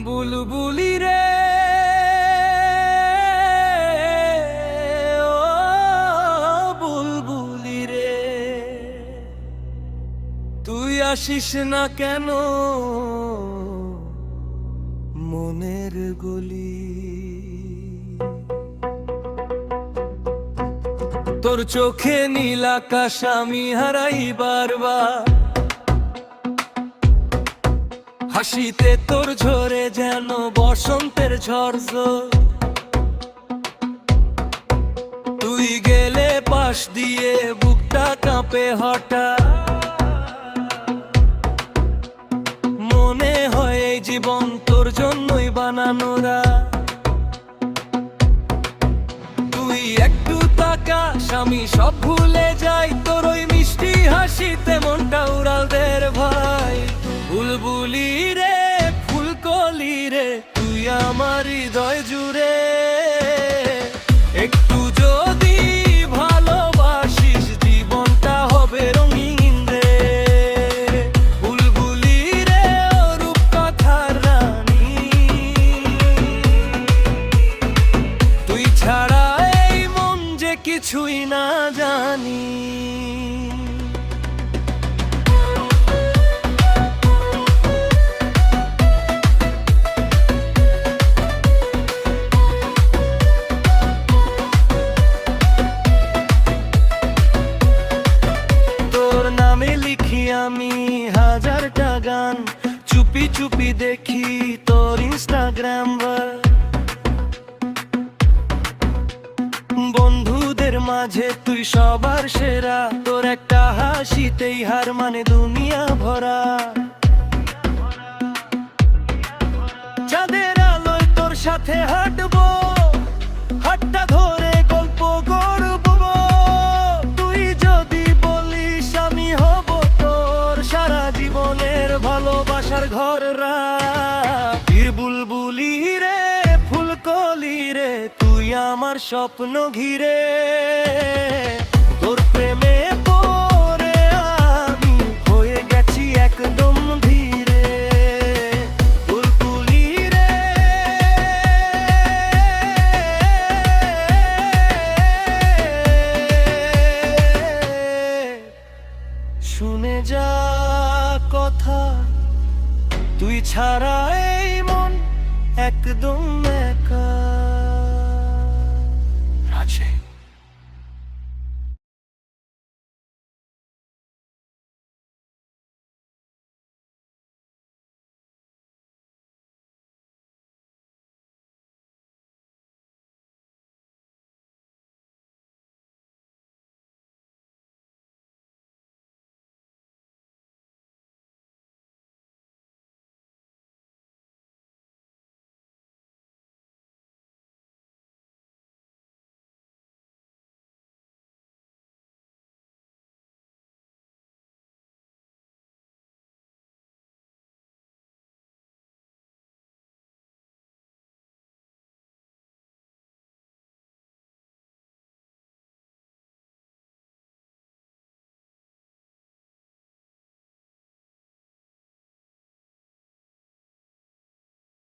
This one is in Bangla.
বুলবুলি রে, ও বুলবুলি রে, তুই আসিস না কেন মনের গলি? তোর চোখে নীল আকাশ আমি হারাই বারবার, হাসিতে তোর ঝরে যেন বসন্তের ঝড়। তুই গেলে পাশ দিয়ে বুকটা কাঁপে হঠাৎ, মনে হয় এই জীবন তোর জন্যই বানানোরা। তুই একটু তাকাস আমি সব ভুলে যাই, তোর ওই মিষ্টি হাসিতে মনটা উড়াল দের ভাই। বুলবুলি রে, ফুলকলি রে, তুই আমার হৃদয় জুড়ে। একটু যদি ভালোবাসিস জীবনটা হবে রঙিন রে। বুলবুলি রে, ও রূপকথার রানী, তুই ছাড়া এই মন যে কিছুই না জানি। আমি হাজারটা গান চুপি চুপি দেখি তোর ইনস্টাগ্রাম। বন্ধুদের মাঝে তুই সবার সেরা, তোর একটা হাসিতেই হার মানে দুনিয়া ভরা। চাঁদের আলোয় তোর সাথে হাঁটবো, হাতটা ধরে গল্প গড়ব। তুই যদি বলিস আমি হব তোর সারা জীবনের ভালোবাসার ঘররা। বুলবুলি রে, ফুলকলি রে, তুই আমার স্বপ্ন ঘিরে। তোর প্রেমে পড়ে আমি হয়ে গেছি একদম ধীরে। বুলবুলি রে, শুনে যা কথা, তুই ছাড়া এই মন একদম একা। রাজে।